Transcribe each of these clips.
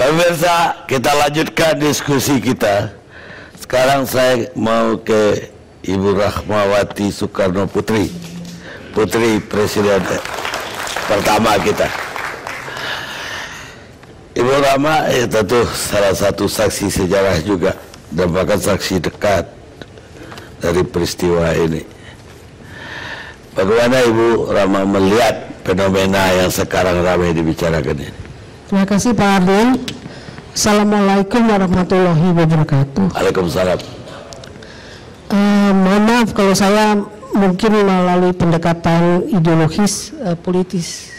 Pemirsa, kita lanjutkan diskusi kita. Sekarang saya mau ke Ibu Rahmawati Soekarno Putri, Putri Presiden pertama kita. Ibu Rahma tentu salah satu saksi sejarah juga dan bahkan saksi dekat dari peristiwa ini. Bagaimana Ibu Rahma melihat fenomena yang sekarang ramai dibicarakan ini? Terima kasih Pak Arden. Assalamualaikum warahmatullahi wabarakatuh. Waalaikumsalam. Mohon maaf kalau saya mungkin melalui pendekatan ideologis politis.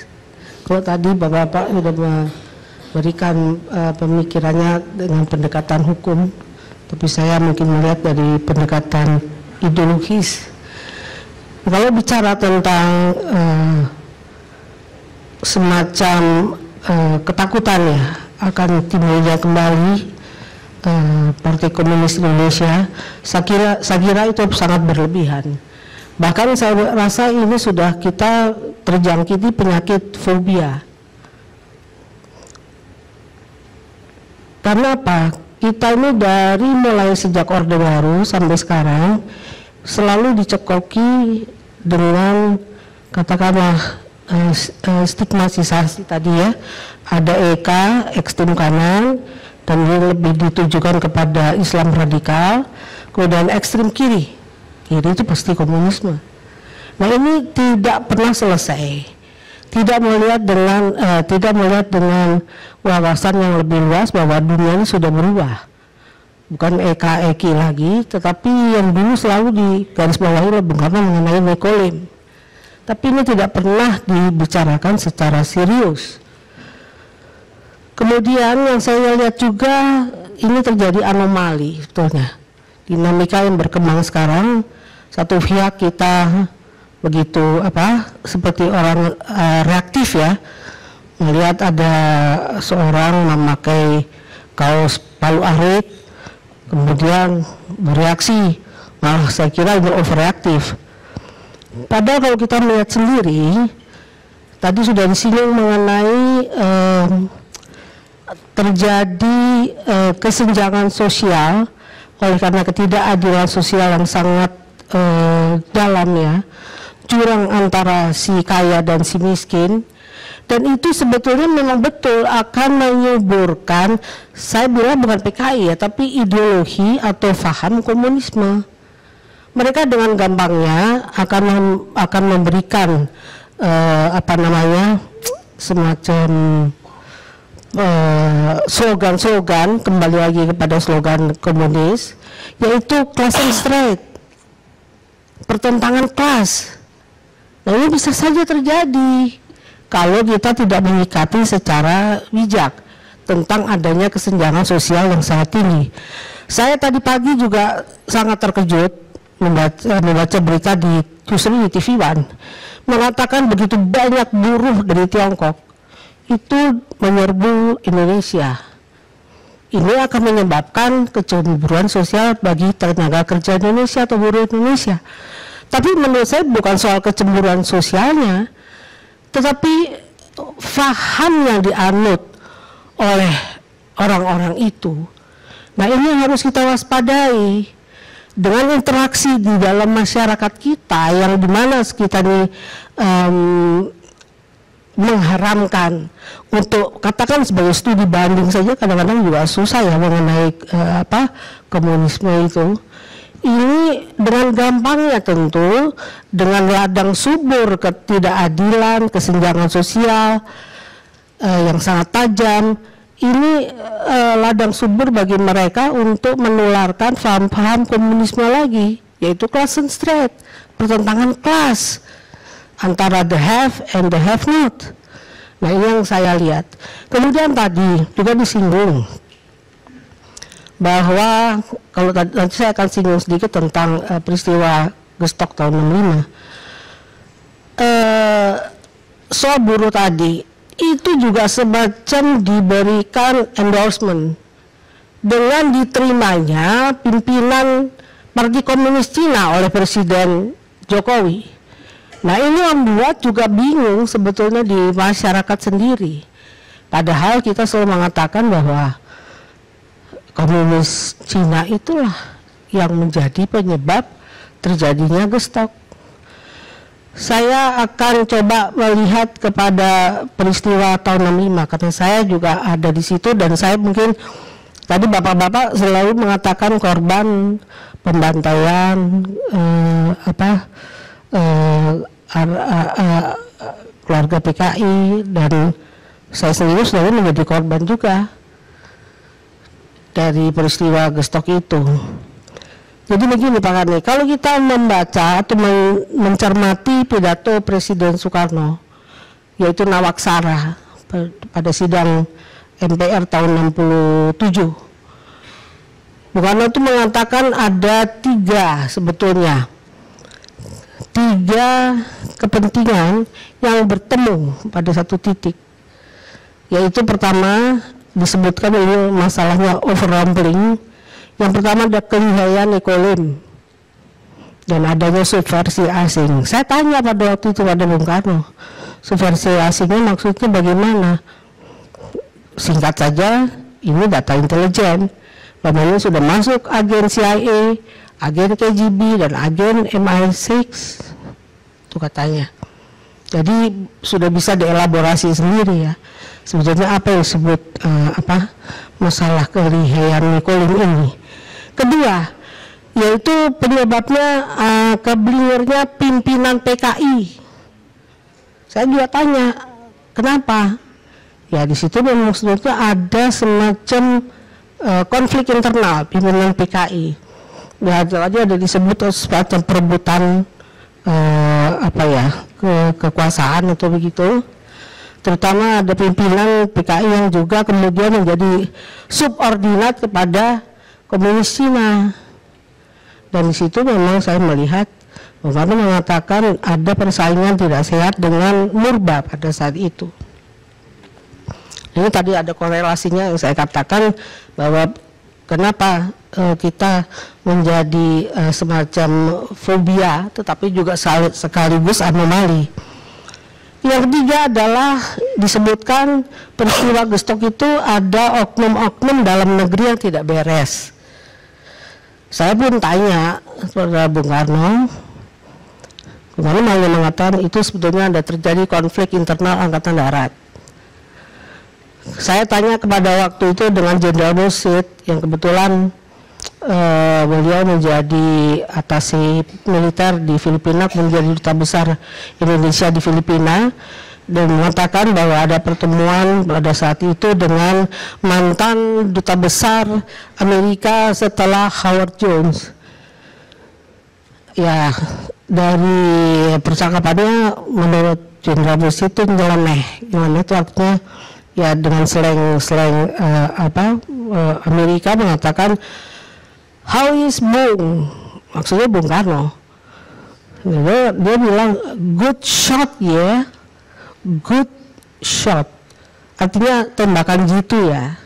Kalau tadi Bapak sudah memberikan pemikirannya dengan pendekatan hukum, tapi saya mungkin melihat dari pendekatan ideologis. Kalau bicara tentang semacam ketakutan ya akan timbulnya kembali Partai Komunis Indonesia, saya kira itu sangat berlebihan. Bahkan saya rasa ini sudah kita terjangkiti penyakit fobia. Karena apa? Kita ini dari mulai sejak Orde Baru sampai sekarang selalu dicekoki dengan katakanlah stigmatisasi tadi ya, ada EK ekstrem kanan dan ini lebih ditujukan kepada Islam radikal, kemudian ekstrem kiri itu pasti komunisme. Nah ini tidak pernah selesai, tidak melihat dengan wawasan yang lebih luas bahwa dunia ini sudah berubah, bukan EK lagi, tetapi yang dulu selalu di garis bawahi oleh Bung Karno mengenai nekolim. Tapi ini tidak pernah dibicarakan secara serius. Kemudian yang saya lihat juga ini terjadi anomali sebetulnya. Dinamika yang berkembang sekarang, satu pihak kita begitu seperti orang reaktif ya, melihat ada seorang memakai kaos palu arit, kemudian bereaksi, malah saya kira ini overreaktif. Padahal kalau kita melihat sendiri, tadi sudah disinggung mengenai terjadi kesenjangan sosial oleh karena ketidakadilan sosial yang sangat dalam ya, jurang antara si kaya dan si miskin, dan itu sebetulnya memang betul akan menyuburkan, saya bilang bukan PKI ya, tapi ideologi atau paham komunisme. Mereka dengan gampangnya akan memberikan semacam slogan-slogan, kembali lagi kepada slogan komunis, yaitu class and straight, pertentangan kelas. Nah ini bisa saja terjadi kalau kita tidak menyikapi secara bijak tentang adanya kesenjangan sosial yang sangat tinggi. Saya tadi pagi juga sangat terkejut membaca berita justru di TV One mengatakan begitu banyak buruh dari Tiongkok itu menyerbu Indonesia. Ini akan menyebabkan kecemburuan sosial bagi tenaga kerja Indonesia atau buruh Indonesia. Tapi menurut saya bukan soal kecemburuan sosialnya, tetapi faham yang dianut oleh orang-orang itu. Nah ini yang harus kita waspadai. Dengan interaksi di dalam masyarakat kita yang dimana kita ini mengharamkan untuk katakan sebagai studi banding saja kadang-kadang juga susah ya mengenai komunisme itu. Ini dengan gampangnya tentu dengan ladang subur ketidakadilan, kesenjangan sosial yang sangat tajam. Ini ladang subur bagi mereka untuk menularkan paham-paham komunisme lagi, yaitu class and straight, pertentangan kelas antara the have and the have not. Nah ini yang saya lihat. Kemudian tadi juga disinggung bahwa kalau nanti saya akan singgung sedikit tentang peristiwa Gestok tahun 65. Soal buruh tadi itu juga semacam diberikan endorsement dengan diterimanya pimpinan Partai Komunis Cina oleh Presiden Jokowi. Nah ini membuat juga bingung sebetulnya di masyarakat sendiri. Padahal kita selalu mengatakan bahwa komunis Cina itulah yang menjadi penyebab terjadinya gestok. Saya akan coba melihat kepada peristiwa tahun 65 karena saya juga ada di situ, dan saya mungkin tadi bapak-bapak selalu mengatakan korban pembantaian keluarga PKI, dan saya sendiri selalu menjadi korban juga dari peristiwa gestok itu. Jadi begini Pak Karni, kalau kita membaca atau mencermati pidato Presiden Soekarno, yaitu Nawaksara pada sidang MPR tahun 67, Bung Karno itu mengatakan ada tiga kepentingan yang bertemu pada satu titik, yaitu pertama disebutkan ini masalahnya overrumpling. Yang pertama ada kelihaian ekolim dan adanya subversi asing. Saya tanya pada waktu itu pada Bung Karno, subversi asingnya maksudnya bagaimana? Singkat saja, ini data intelijen, namanya sudah masuk agen CIA, agen KGB, dan agen MI6, itu katanya. Jadi sudah bisa dielaborasi sendiri ya, sebetulnya apa yang disebut masalah kelihaian ekolim ini. Kedua, yaitu penyebabnya keblingirnya pimpinan PKI. Saya juga tanya, kenapa? Ya di situ memang sebetulnya ada semacam konflik internal pimpinan PKI. Ya ada disebut semacam perebutan kekuasaan atau begitu. Terutama ada pimpinan PKI yang juga kemudian menjadi subordinat kepada komunis Cina, dan di situ memang saya melihat Bung Karno mengatakan ada persaingan tidak sehat dengan Murba pada saat itu. Ini tadi ada korelasinya yang saya katakan bahwa kenapa kita menjadi semacam fobia, tetapi juga sekaligus anomali. Yang ketiga adalah disebutkan peristiwa gestok itu ada oknum-oknum dalam negeri yang tidak beres. Saya pun tanya kepada Bung Karno hanya mengatakan itu sebetulnya ada terjadi konflik internal Angkatan Darat. Saya tanya kepada waktu itu dengan Jenderal Musid yang kebetulan beliau menjadi atase militer di Filipina, menjadi duta besar Indonesia di Filipina, dan mengatakan bahwa ada pertemuan pada saat itu dengan mantan duta besar Amerika setelah Howard Jones. Ya, dari percakapannya menurut Jenderal Musid itu nyeleneh, gimana itu artinya ya dengan slang Amerika mengatakan how is Bung, maksudnya Bung Karno. Dia bilang good shot ya, good shot, artinya tembakan jitu ya.